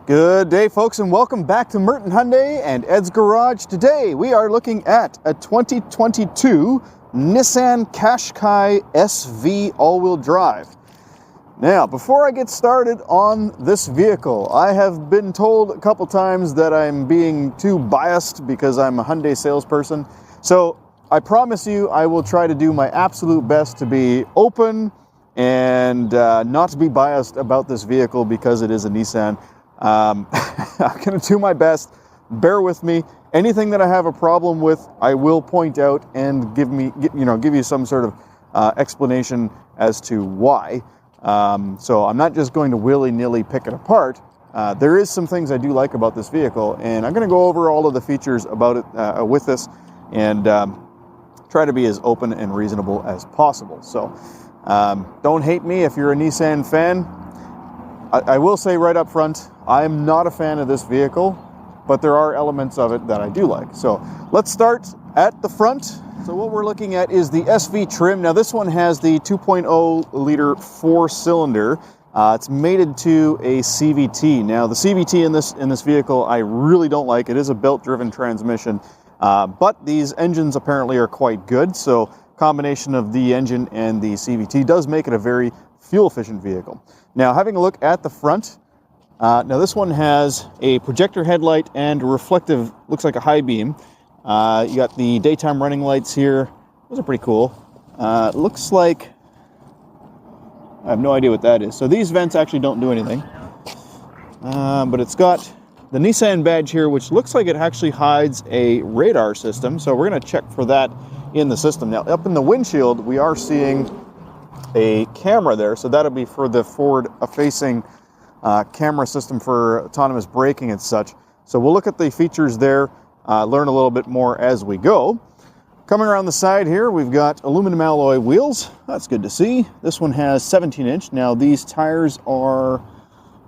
Good day, folks, and welcome back to Merton Hyundai and Ed's Garage. Today we are looking at a 2022 Nissan Qashqai SV all-wheel drive. Now, before I get started on this vehicle, I have been told a couple times that I'm being too biased because I'm a Hyundai salesperson. So I promise you I will try to do my absolute best to be open and not to be biased about this vehicle because it is a Nissan. I'm going to do my best. Bear with me. Anything that I have a problem with, I will point out and give you some sort of explanation as to why. So I'm not just going to willy-nilly pick it apart. There is some things I do like about this vehicle, and I'm going to go over all of the features about it with this and try to be as open and reasonable as possible. So don't hate me if you're a Nissan fan. I will say right up front, I'm not a fan of this vehicle, but there are elements of it that I do like. So let's start at the front. So what we're looking at is the SV trim. Now this one has the 2.0 liter 4-cylinder. It's mated to a CVT. Now the CVT in this vehicle I really don't like. It is a belt-driven transmission, but these engines apparently are quite good. So combination of the engine and the CVT does make it a very fuel-efficient vehicle. Now, having a look at the front, now this one has a projector headlight and reflective, looks like a high beam. You got the daytime running lights here. Those are pretty cool. Looks like, I have no idea what that is. So these vents actually don't do anything. But it's got the Nissan badge here, which looks like it actually hides a radar system. So we're going to check for that in the system. Now, up in the windshield, we are seeing a camera there, so that'll be for the forward-facing camera system for autonomous braking and such. So we'll look at the features there, learn a little bit more as we go. Coming around the side here, we've got aluminum alloy wheels. That's good to see. This one has 17-inch. Now these tires are,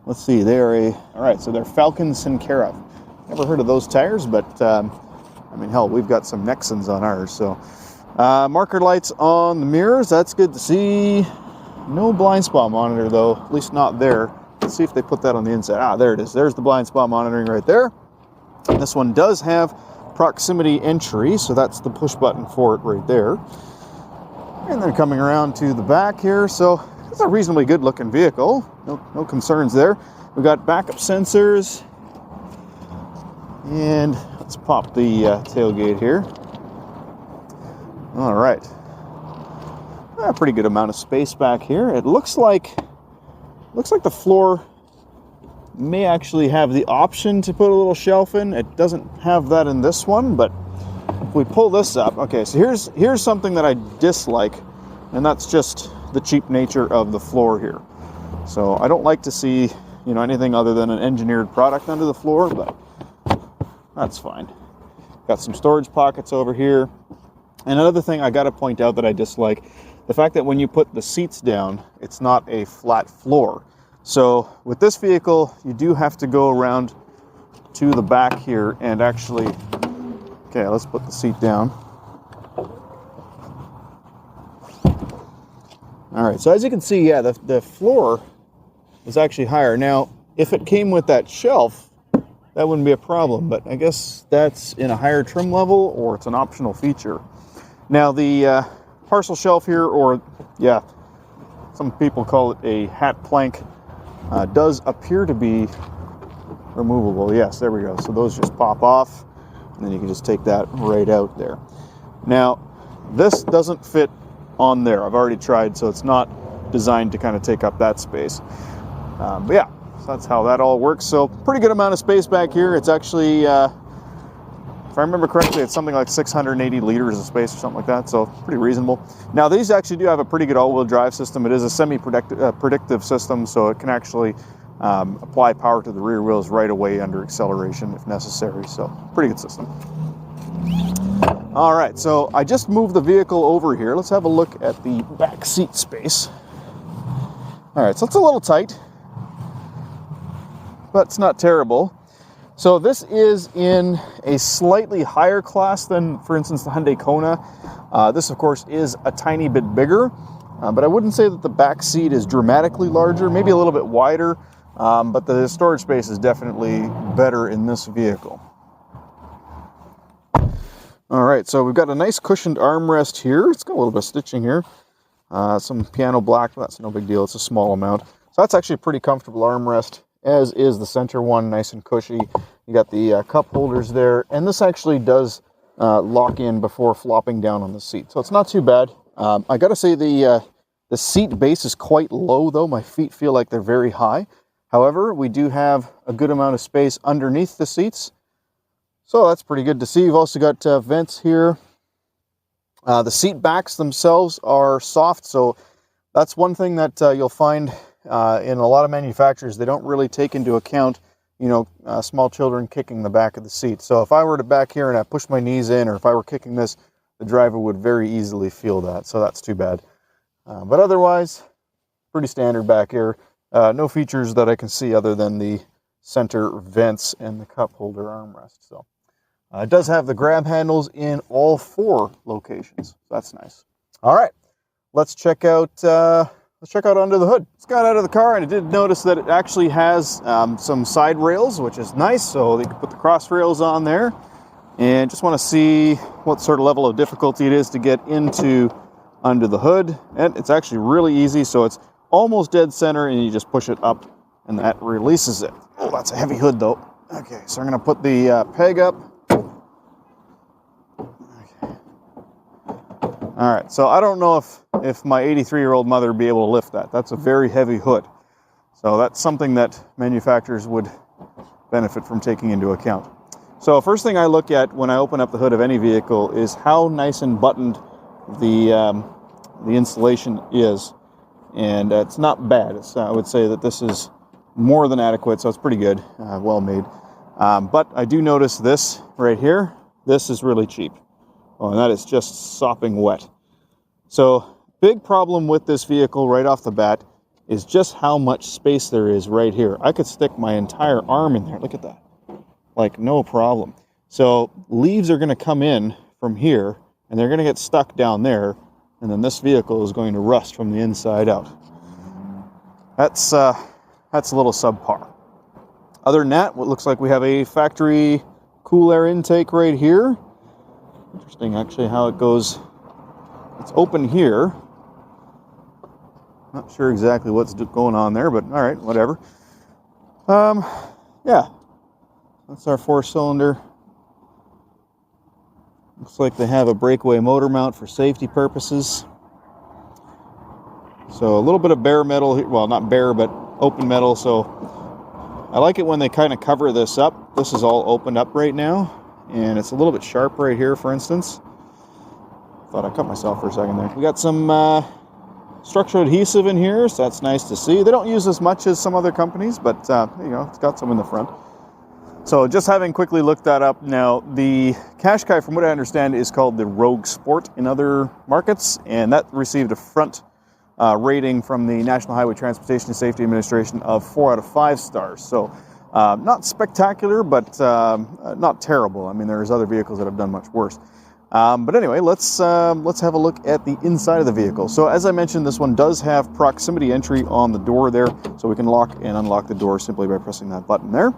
let's see, all right, so they're Falcon Sincera. Never heard of those tires, but I mean, hell, we've got some Nexans on ours, so. Marker lights on the mirrors, that's good to see. No blind spot monitor though, at least not there. Let's see if they put that on the inside. Ah, there it is. There's the blind spot monitoring right there. This one does have proximity entry, so that's the push button for it right there. And then coming around to the back here, so it's a reasonably good looking vehicle. No concerns there. We've got backup sensors. And let's pop the tailgate here. All right, a pretty good amount of space back here. It looks like the floor may actually have the option to put a little shelf in. It doesn't have that in this one, but if we pull this up, okay, so here's something that I dislike, and that's just the cheap nature of the floor here. So I don't like to see, anything other than an engineered product under the floor, but that's fine. Got some storage pockets over here. And another thing I got to point out that I dislike, the fact that when you put the seats down, it's not a flat floor. So with this vehicle, you do have to go around to the back here and actually, okay, let's put the seat down. All right, so as you can see, yeah, the floor is actually higher. Now, if it came with that shelf, that wouldn't be a problem, but I guess that's in a higher trim level or it's an optional feature. Now the parcel shelf here, or yeah, some people call it a hat plank, does appear to be removable. Yes, there we go. So those just pop off, and then you can just take that right out there. Now, this doesn't fit on there. I've already tried, so it's not designed to kind of take up that space. But yeah, so that's how that all works. So pretty good amount of space back here. It's actually, if I remember correctly, it's something like 680 liters of space or something like that, so pretty reasonable. Now, these actually do have a pretty good all-wheel drive system. It is a semi-predictive system, so it can actually apply power to the rear wheels right away under acceleration if necessary, so pretty good system. All right, so I just moved the vehicle over here. Let's have a look at the back seat space. All right, so it's a little tight, but it's not terrible. So this is in a slightly higher class than, for instance, the Hyundai Kona. This, of course, is a tiny bit bigger, but I wouldn't say that the back seat is dramatically larger, maybe a little bit wider. but the storage space is definitely better in this vehicle. All right, so we've got a nice cushioned armrest here. It's got a little bit of stitching here. Some piano black, but that's no big deal. It's a small amount. So that's actually a pretty comfortable armrest, as is the center one, nice and cushy. You got the cup holders there, and this actually does lock in before flopping down on the seat. So it's not too bad. I gotta say the seat base is quite low though. My feet feel like they're very high. However, we do have a good amount of space underneath the seats. So that's pretty good to see. You've also got vents here. The seat backs themselves are soft, so that's one thing that you'll find in a lot of manufacturers. They don't really take into account, you know, small children kicking the back of the seat. So if I were to back here and I push my knees in, or if I were kicking this, the driver would very easily feel that. So that's too bad. But otherwise, pretty standard back here. No features that I can see other than the center vents and the cup holder armrest. So it does have the grab handles in all 4 locations. So that's nice. All right, let's check out under the hood. Just got out of the car and I did notice that it actually has some side rails, which is nice. So they can put the cross rails on there, and just want to see what sort of level of difficulty it is to get into under the hood. And it's actually really easy. So it's almost dead center, and you just push it up and that releases it. Oh, that's a heavy hood though. Okay, so I'm going to put the peg up. All right, so I don't know if my 83-year-old mother would be able to lift that. That's a very heavy hood. So that's something that manufacturers would benefit from taking into account. So first thing I look at when I open up the hood of any vehicle is how nice and buttoned the installation is. And it's not bad. I would say that this is more than adequate, so it's pretty good, well made. But I do notice this right here. This is really cheap. Oh, and that is just sopping wet. So big problem with this vehicle right off the bat is just how much space there is right here. I could stick my entire arm in there. Look at that. Like, no problem. So leaves are going to come in from here, and they're going to get stuck down there, and then this vehicle is going to rust from the inside out. That's a little subpar. Other than that, what looks like we have a factory cool air intake right here. Interesting, actually, how it goes. It's open here. Not sure exactly what's going on there, but all right, whatever. Yeah, that's our 4-cylinder. Looks like they have a breakaway motor mount for safety purposes. So a little bit of bare metal here. Well, not bare, but open metal. So I like it when they kind of cover this up. This is all opened up right now, and it's a little bit sharp right here, for instance. Thought I cut myself for a second there. We got some structural adhesive in here, so that's nice to see. They don't use as much as some other companies, but you know, it's got some in the front. So just having quickly looked that up, now the Qashqai, from what I understand, is called the Rogue Sport in other markets, and that received a front rating from the National Highway Transportation and Safety Administration of 4 out of 5 stars. So not spectacular, but not terrible. I mean, there's other vehicles that have done much worse. But anyway, let's have a look at the inside of the vehicle. So as I mentioned, this one does have proximity entry on the door there, so we can lock and unlock the door simply by pressing that button there.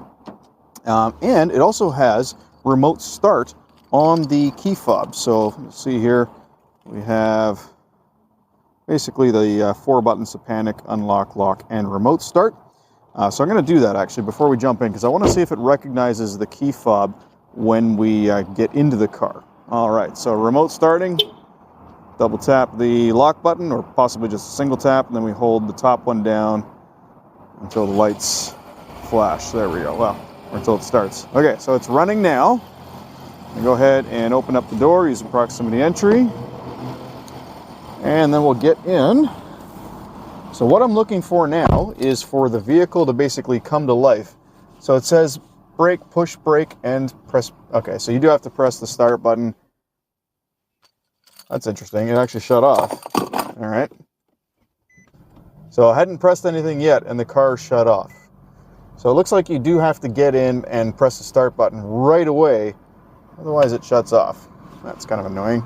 And it also has remote start on the key fob. So you'll see here we have basically the 4 buttons to panic, unlock, lock, and remote start. So I'm going to do that actually before we jump in, because I want to see if it recognizes the key fob when we get into the car. All right, so remote starting, double tap the lock button, or possibly just a single tap, and then we hold the top one down until the lights flash. There we go. Well, or until it starts. Okay, so it's running now. I'm go ahead and open up the door using proximity entry, and then we'll get in. So what I'm looking for now is for the vehicle to basically come to life. So it says brake, push brake, and press. Okay, so you do have to press the start button. That's interesting. It actually shut off. All right. So I hadn't pressed anything yet, and the car shut off. So it looks like you do have to get in and press the start button right away. Otherwise, it shuts off. That's kind of annoying.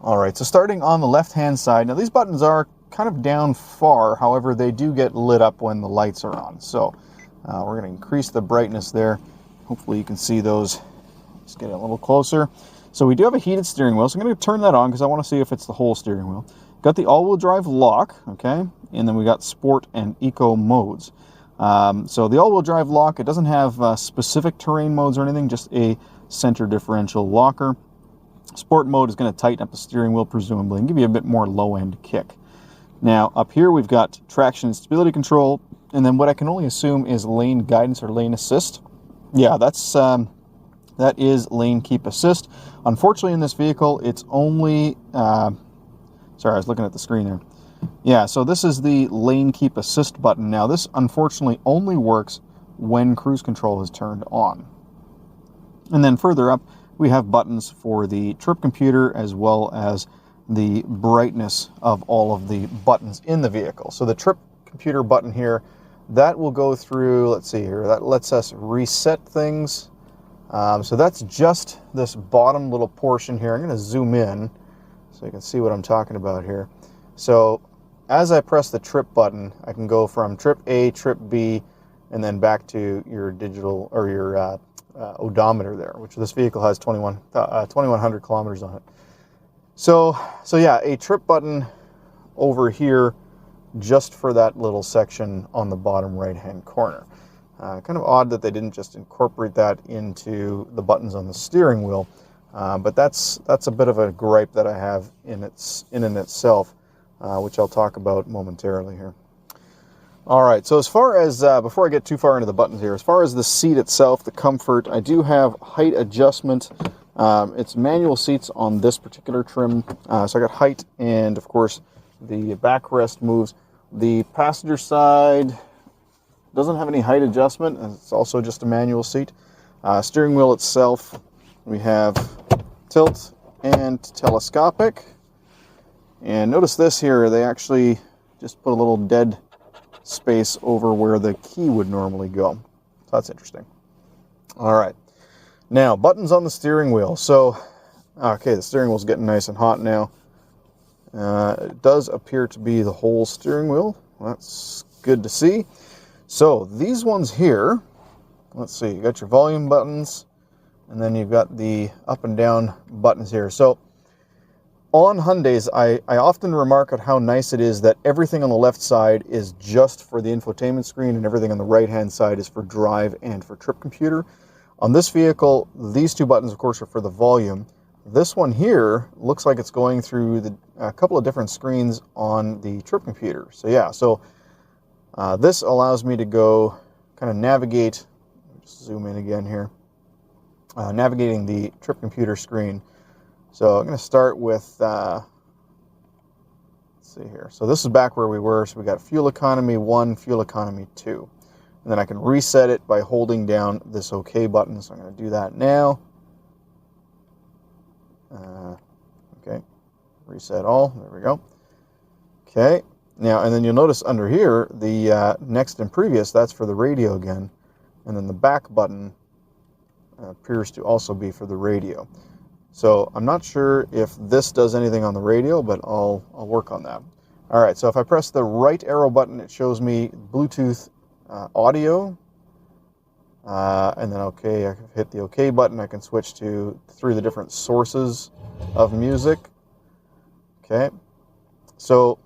All right, so starting on the left-hand side. Now, these buttons are kind of down far. However, they do get lit up when the lights are on. So We're going to increase the brightness there. Hopefully you can see those. Let's get it a little closer. So we do have a heated steering wheel, so I'm going to turn that on because I want to see if it's the whole steering wheel. Got the all-wheel drive lock, okay, and then we got sport and eco modes. So the all-wheel drive lock, it doesn't have specific terrain modes or anything, just a center differential locker. Sport mode is going to tighten up the steering wheel, presumably, and give you a bit more low-end kick. Now, up here we've got traction and stability control, and then what I can only assume is lane guidance or lane assist. Yeah, that is lane keep assist. Unfortunately, in this vehicle, it's only... sorry, I was looking at the screen there. Yeah, so this is the lane keep assist button. Now, this unfortunately only works when cruise control is turned on. And then further up, we have buttons for the trip computer as well as the brightness of all of the buttons in the vehicle. So the trip computer button here, that will go through, let's see here, that lets us reset things. So that's just this bottom little portion here. I'm going to zoom in so you can see what I'm talking about here. So as I press the trip button, I can go from trip A, trip B, and then back to your digital or your odometer there, which this vehicle has 2,100 kilometers on it. So yeah, a trip button over here just for that little section on the bottom right-hand corner. Kind of odd that they didn't just incorporate that into the buttons on the steering wheel, but that's a bit of a gripe that I have in itself, which I'll talk about momentarily here. All right, so as far as, before I get too far into the buttons here, as far as the seat itself, the comfort, I do have height adjustment. It's manual seats on this particular trim, so I got height and, of course, the backrest moves. The passenger side doesn't have any height adjustment, and it's also just a manual seat. Steering wheel itself, we have tilt and telescopic. And notice this here, they actually just put a little dead space over where the key would normally go. So that's interesting. All right. Now, buttons on the steering wheel. So, okay, the steering wheel's getting nice and hot now. It does appear to be the whole steering wheel. That's good to see. So, these ones here, let's see, you got your volume buttons, and then you've got the up and down buttons here. So, on Hyundais, I often remark at how nice it is that everything on the left side is just for the infotainment screen and everything on the right-hand side is for drive and for trip computer. On this vehicle, these two buttons, of course, are for the volume. This one here looks like it's going through a couple of different screens on the trip computer. So yeah, this allows me to go kind of navigate, just zoom in again here, navigating the trip computer screen. So I'm going to start with, let's see here. So this is back where we were. So we got fuel economy 1, fuel economy 2. And then I can reset it by holding down this OK button. So I'm going to do that now. Okay, reset all. There we go. Okay, now, and then you'll notice under here, the next and previous, that's for the radio again. And then the back button appears to also be for the radio. So I'm not sure if this does anything on the radio, but I'll work on that. All right, so if I press the right arrow button, it shows me Bluetooth audio. And then okay, I hit the OK button. I can switch through the different sources of music. Okay, so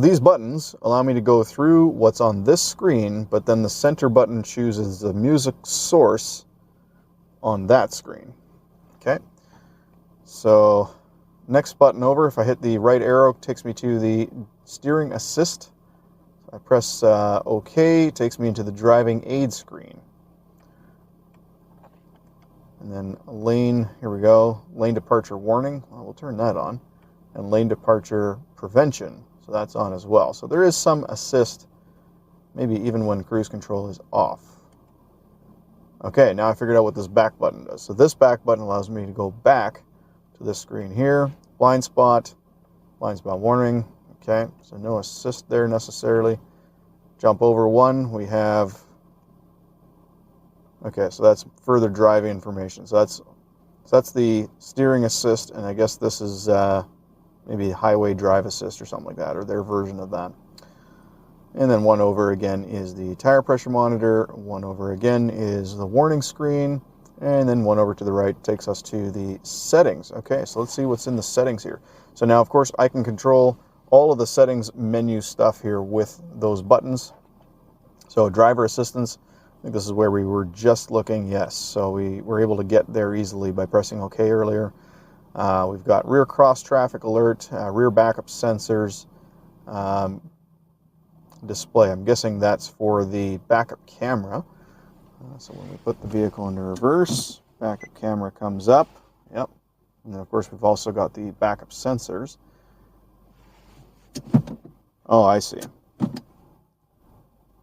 these buttons allow me to go through what's on this screen, but then the center button chooses the music source on that screen. Okay, so next button over, if I hit the right arrow, it takes me to the steering assist. I press OK, it takes me into the driving aid screen. And then lane, here we go, lane departure warning. Well, we'll turn that on. And lane departure prevention, so that's on as well. So there is some assist, maybe even when cruise control is off. Okay, now I figured out what this back button does. So this back button allows me to go back to this screen here. Blind spot warning. Okay, so no assist there necessarily. Jump over one, we have, okay, so that's further driving information. So that's the steering assist, and I guess this is maybe highway drive assist or something like that, or their version of that. And then one over again is the tire pressure monitor. One over again is the warning screen. And then one over to the right takes us to the settings. Okay, so let's see what's in the settings here. So now, of course, I can control all of the settings menu stuff here with those buttons. So driver assistance, I think this is where we were just looking. Yes, so we were able to get there easily by pressing OK earlier. We've got rear cross traffic alert, rear backup sensors, display. I'm guessing that's for the backup camera. So when we put the vehicle into reverse, backup camera comes up. Yep. And then, of course, we've also got the backup sensors. Oh, I see.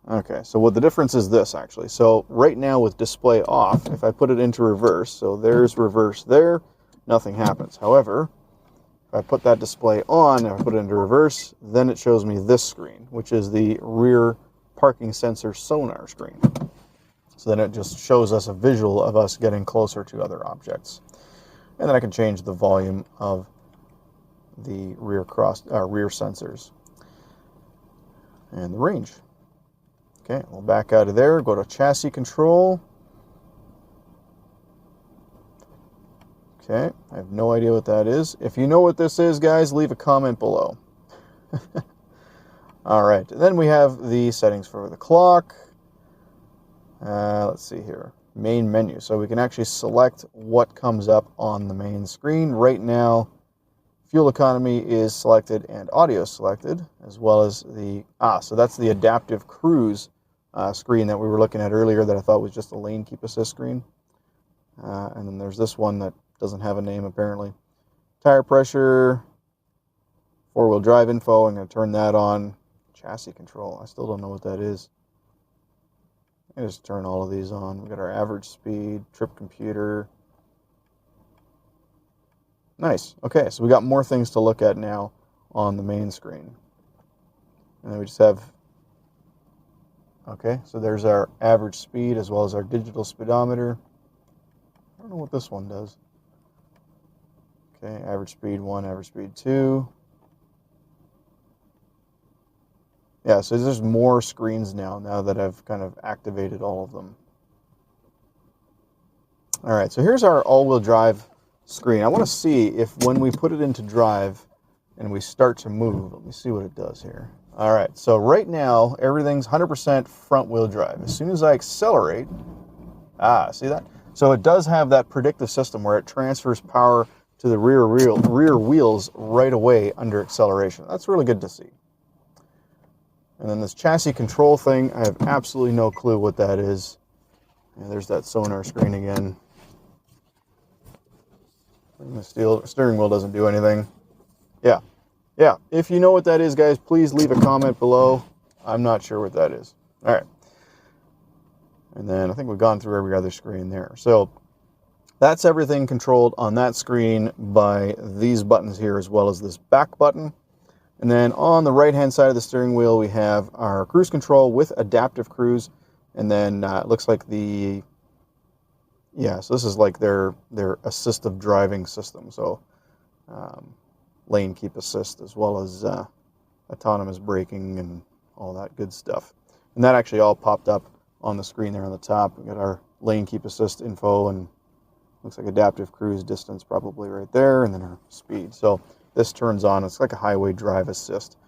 Okay, so what the difference is this, actually. So right now with display off, if I put it into reverse, so there's reverse there, nothing happens. However, if I put that display on and I put it into reverse, then it shows me this screen, which is the rear parking sensor sonar screen. So then it just shows us a visual of us getting closer to other objects. And then I can change the volume of the rear sensors and the range. Okay, we'll back out of there, go to chassis control. Okay, I have no idea what that is. If you know what this is, guys, leave a comment below. All right, then we have the settings for the clock. Let's see here, main menu. So we can actually select what comes up on the main screen. Right now, fuel economy is selected and audio selected, as well as the, so that's the adaptive cruise screen that we were looking at earlier that I thought was just a lane keep assist screen. And then there's this one that doesn't have a name apparently. Tire pressure, four-wheel drive info, I'm going to turn that on. Chassis control, I still don't know what that is. I just turn all of these on. We got our average speed, trip computer. Nice. Okay, so we got more things to look at now on the main screen. And then we just have, okay, so there's our average speed as well as our digital speedometer. I don't know what this one does. Okay, average speed 1, average speed 2. Yeah, so there's more screens now that I've kind of activated all of them. All right, so here's our all-wheel drive screen. I want to see if when we put it into drive and we start to move, let me see what it does here. All right, so right now, everything's 100% front-wheel drive. As soon as I accelerate, see that? So it does have that predictive system where it transfers power to the rear wheels right away under acceleration. That's really good to see. And then this chassis control thing, I have absolutely no clue what that is. And there's that sonar screen again. And the steering wheel doesn't do anything. Yeah. If you know what that is, guys, please leave a comment below. I'm not sure what that is. All right. And then I think we've gone through every other screen there. So that's everything controlled on that screen by these buttons here, as well as this back button. And then on the right-hand side of the steering wheel, we have our cruise control with adaptive cruise. And then it looks like so this is like their assistive driving system. So lane keep assist, as well as autonomous braking and all that good stuff. And that actually all popped up on the screen there on the top. We got our lane keep assist info, and looks like adaptive cruise distance probably right there, and then our speed. So this turns on. It's like a highway drive assist.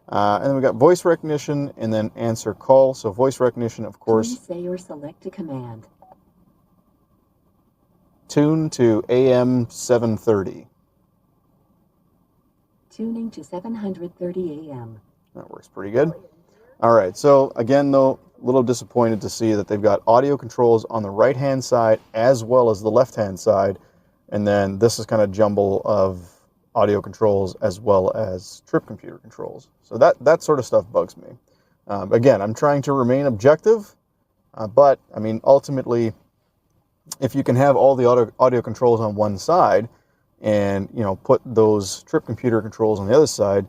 And then we got voice recognition and then answer call. So voice recognition, of course. Please say or select a command. Tune to AM 730. Tuning to 730 AM. That works pretty good. All right. So again, though, a little disappointed to see that they've got audio controls on the right-hand side as well as the left-hand side. And then this is kind of jumble of audio controls as well as trip computer controls. So that sort of stuff bugs me. Again, I'm trying to remain objective, but I mean, ultimately, if you can have all the audio controls on one side and, put those trip computer controls on the other side,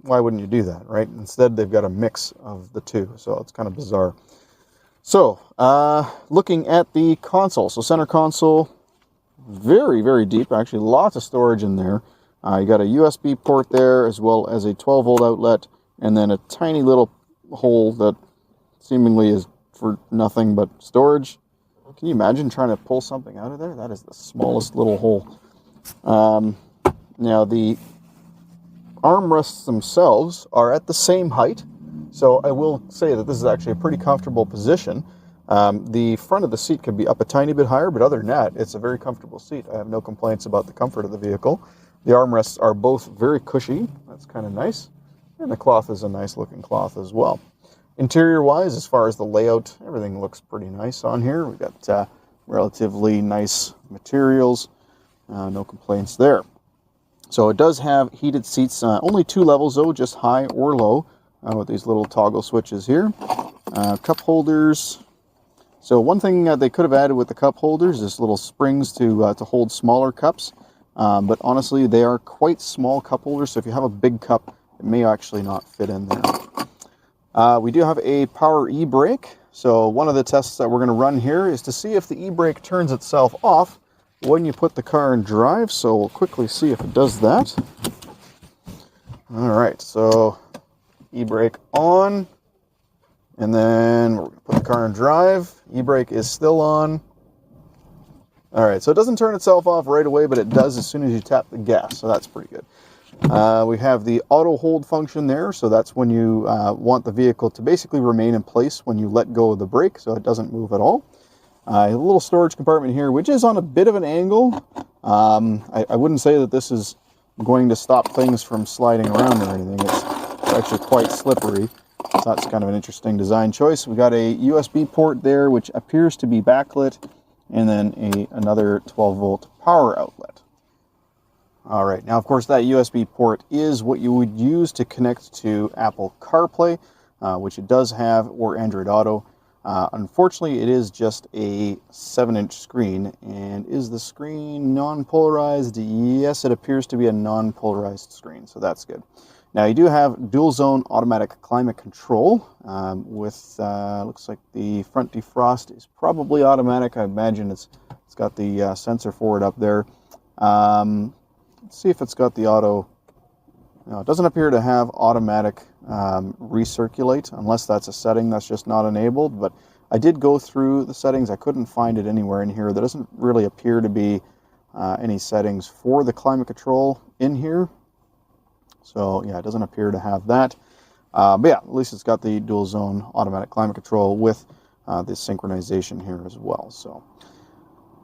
why wouldn't you do that, right? Instead, they've got a mix of the two, so it's kind of bizarre. So, looking at the console. So center console, very, very deep, actually lots of storage in there. You got a USB port there, as well as a 12-volt outlet, and then a tiny little hole that seemingly is for nothing but storage. Can you imagine trying to pull something out of there? That is the smallest little hole. Now the armrests themselves are at the same height, so I will say that this is actually a pretty comfortable position. The front of the seat could be up a tiny bit higher, but other than that, it's a very comfortable seat. I have no complaints about the comfort of the vehicle. The armrests are both very cushy. That's kind of nice. And the cloth is a nice looking cloth as well. Interior-wise, as far as the layout, everything looks pretty nice on here. We've got relatively nice materials. No complaints there. So it does have heated seats, only 2 levels though, just high or low, with these little toggle switches here. Cup holders. So one thing they could have added with the cup holders is little springs to hold smaller cups. But honestly, they are quite small cup holders, so if you have a big cup, it may actually not fit in there. We do have a power e-brake. So one of the tests that we're going to run here is to see if the e-brake turns itself off when you put the car in drive. So we'll quickly see if it does that. All right, so e-brake on, and then we're going to put the car in drive. E-brake is still on. All right, so it doesn't turn itself off right away, but it does as soon as you tap the gas, so that's pretty good. We have the auto hold function there, so that's when you want the vehicle to basically remain in place when you let go of the brake, so it doesn't move at all. A little storage compartment here, which is on a bit of an angle. I wouldn't say that this is going to stop things from sliding around or anything. It's actually quite slippery. So that's kind of an interesting design choice. We got a USB port there, which appears to be backlit, and then another 12-volt power outlet. All right, now of course that USB port is what you would use to connect to Apple CarPlay, which it does have, or Android Auto. Unfortunately, it is just a 7-inch screen. And is the screen non-polarized? Yes, it appears to be a non-polarized screen, so that's good. Now you do have dual zone automatic climate control with, looks like the front defrost is probably automatic. I imagine it's got the sensor for it up there. Let's see if it's got the auto. No, it doesn't appear to have automatic recirculate, unless that's a setting that's just not enabled. But I did go through the settings. I couldn't find it anywhere in here. There doesn't really appear to be any settings for the climate control in here. So yeah, it doesn't appear to have that. But yeah, at least it's got the dual zone automatic climate control with the synchronization here as well. So,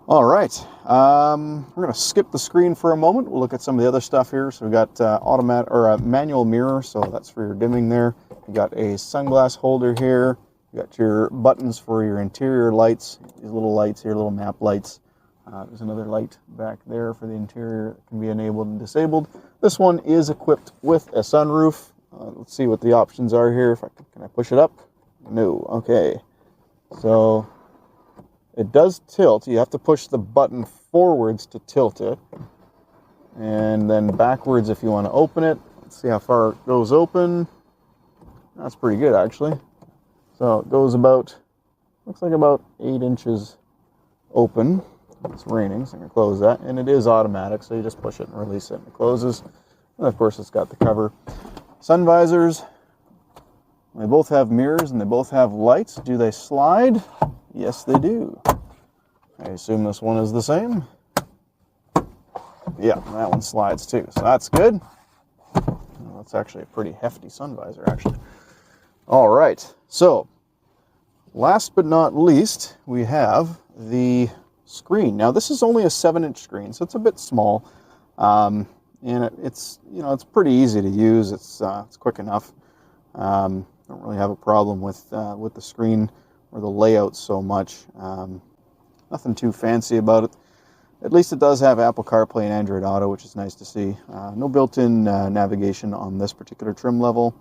all right, we're going to skip the screen for a moment. We'll look at some of the other stuff here. So we got automatic or a manual mirror, so that's for your dimming there. You got a sunglass holder here. You got your buttons for your interior lights. These little lights here, little map lights. There's another light back there for the interior that can be enabled and disabled. This one is equipped with a sunroof. Let's see what the options are here. Can I push it up? No. Okay. So it does tilt. You have to push the button forwards to tilt it, and then backwards if you want to open it. Let's see how far it goes open. That's pretty good, actually. So it goes about, looks like about 8 inches open. It's raining, so I'm going to close that. And it is automatic, so you just push it and release it, and it closes. And of course, it's got the cover. Sun visors. They both have mirrors and they both have lights. Do they slide? Yes, they do. I assume this one is the same. Yeah, that one slides too, so that's good. Well, that's actually a pretty hefty sun visor, actually. All right, so last but not least, we have the screen. Now this is only a 7-inch screen, so it's a bit small, and it's pretty easy to use. It's quick enough. Don't really have a problem with the screen or the layout so much. Nothing too fancy about it. At least it does have Apple CarPlay and Android Auto, which is nice to see. No built-in navigation on this particular trim level.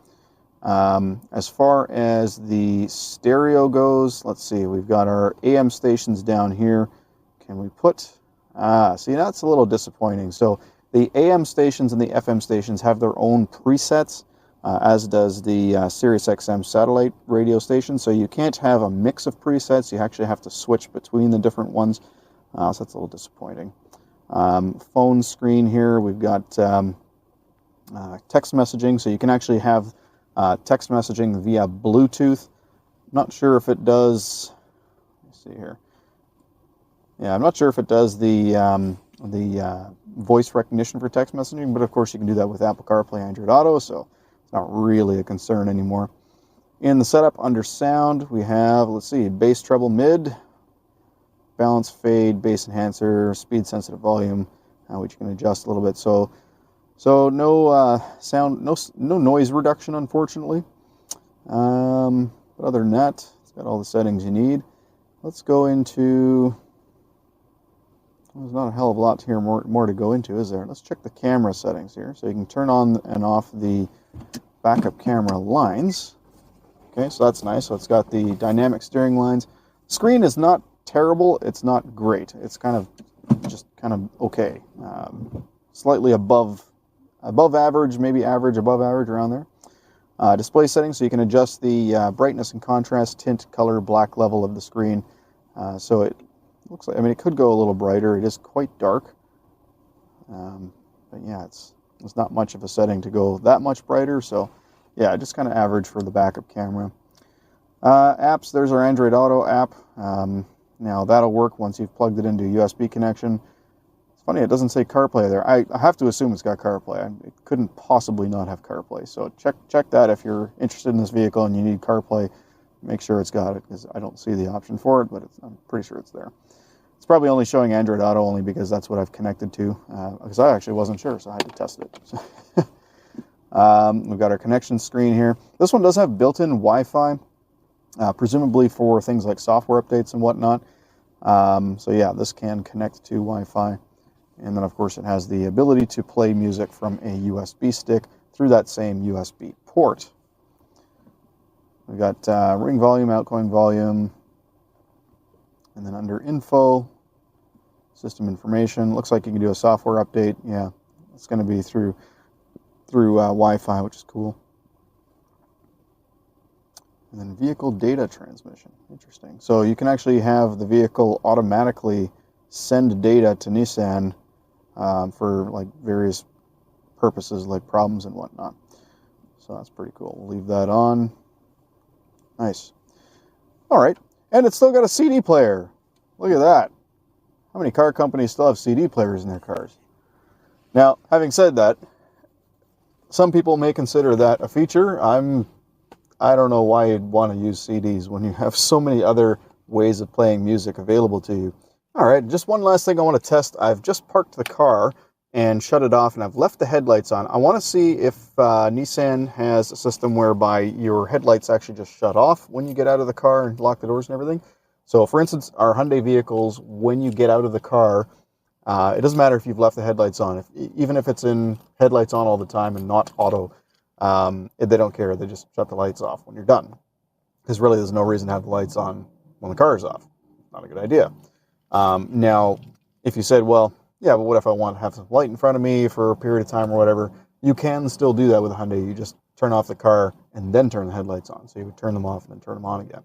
As far as the stereo goes, let's see, we've got our AM stations down here. Can we put, see, that's a little disappointing. So the AM stations and the FM stations have their own presets, as does the Sirius XM satellite radio station. So you can't have a mix of presets. You actually have to switch between the different ones. So that's a little disappointing. Phone screen here, we've got text messaging, so you can actually have text messaging via Bluetooth. Not sure if it does. Let's see here. Yeah, I'm not sure if it does the voice recognition for text messaging, but of course you can do that with Apple CarPlay, Android Auto, so it's not really a concern anymore. In the setup under sound, we have, let's see, bass, treble, mid, balance, fade, bass enhancer, speed sensitive volume, which you can adjust a little bit. So no sound, no noise reduction, unfortunately. But other than that, it's got all the settings you need. Let's go into. There's not a hell of a lot here more to go into, is there? Let's check the camera settings here. So you can turn on and off the backup camera lines. Okay, so that's nice. So it's got the dynamic steering lines. Screen is not terrible. It's not great. It's kind of okay. Slightly above average, maybe average, above average, around there. Display settings, so you can adjust the brightness and contrast, tint, color, black level of the screen. So it looks like, I mean, it could go a little brighter. It is quite dark. But yeah, it's not much of a setting to go that much brighter. So yeah, just kind of average for the backup camera. Apps, there's our Android Auto app. Now that'll work once you've plugged it into a USB connection. It's funny, it doesn't say CarPlay there. I have to assume it's got CarPlay. It couldn't possibly not have CarPlay. So check that if you're interested in this vehicle and you need CarPlay. Make sure it's got it, because I don't see the option for it, but I'm pretty sure it's there. It's probably only showing Android Auto only because that's what I've connected to, because I actually wasn't sure, so I had to test it. We've got our connection screen here. This one does have built-in Wi-Fi, presumably for things like software updates and whatnot. So yeah, this can connect to Wi-Fi. And then, of course, it has the ability to play music from a USB stick through that same USB port. We've got ring volume, outgoing volume, and then under info, system information. Looks like you can do a software update. Yeah, it's going to be through Wi-Fi, which is cool. And then vehicle data transmission. Interesting. So you can actually have the vehicle automatically send data to Nissan for like various purposes, like problems and whatnot. So that's pretty cool. We'll leave that on. Nice. All right. And it's still got a CD player. Look at that. How many car companies still have CD players in their cars? Now, having said that, some people may consider that a feature. I don't know why you'd want to use CDs when you have so many other ways of playing music available to you. All right, just one last thing I want to test. I've just parked the car and shut it off, and I've left the headlights on. I want to see if Nissan has a system whereby your headlights actually just shut off when you get out of the car and lock the doors and everything. So, for instance, our Hyundai vehicles, when you get out of the car, it doesn't matter if you've left the headlights on. Even if it's in headlights on all the time and not auto, they don't care. They just shut the lights off when you're done. Because really there's no reason to have the lights on when the car is off. Not a good idea. Now, if you said, well, yeah, but what if I want to have some light in front of me for a period of time or whatever? You can still do that with a Hyundai. You just turn off the car and then turn the headlights on. So you would turn them off and then turn them on again.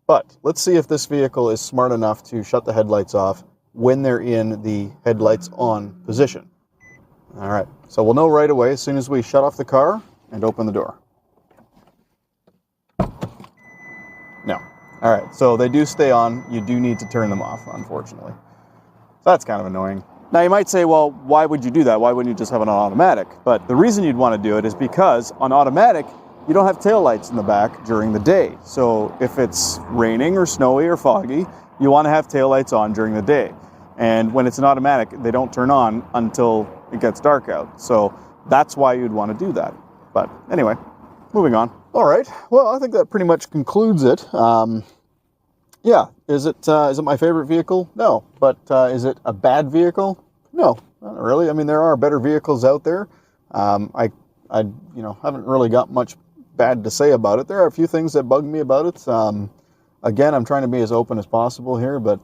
But let's see if this vehicle is smart enough to shut the headlights off when they're in the headlights on position. All right, so we'll know right away as soon as we shut off the car and open the door. No. All right, so they do stay on. You do need to turn them off, unfortunately. So that's kind of annoying. Now you might say, well, why would you do that? Why wouldn't you just have it on automatic? But the reason you'd want to do it is because on automatic, you don't have taillights in the back during the day. So if it's raining or snowy or foggy, you want to have taillights on during the day. And when it's an automatic, they don't turn on until it gets dark out. So that's why you'd want to do that. But anyway, moving on. All right. Well, I think that pretty much concludes it. Yeah. Is it my favorite vehicle? No. But is it a bad vehicle? No, not really. I mean, there are better vehicles out there. I haven't really got much bad to say about it. There are a few things that bug me about it. Again, I'm trying to be as open as possible here, but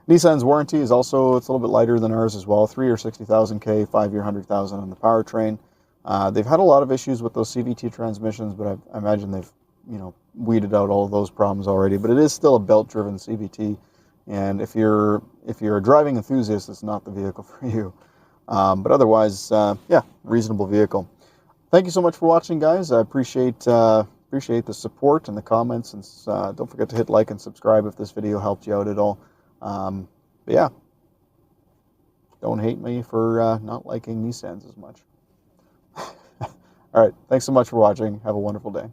Nissan's warranty is also, it's a little bit lighter than ours as well. 3 or 60,000 K, 5 year 100,000 on the powertrain. They've had a lot of issues with those CVT transmissions, but I imagine they've weeded out all of those problems already. But it is still a belt-driven CVT, and if you're a driving enthusiast, it's not the vehicle for you. But otherwise, yeah, reasonable vehicle. thank you so much for watching, guys. I appreciate the support and the comments, and don't forget to hit like and subscribe if this video helped you out at all. But yeah, don't hate me for not liking Nissans as much. All right, thanks so much for watching. Have a wonderful day.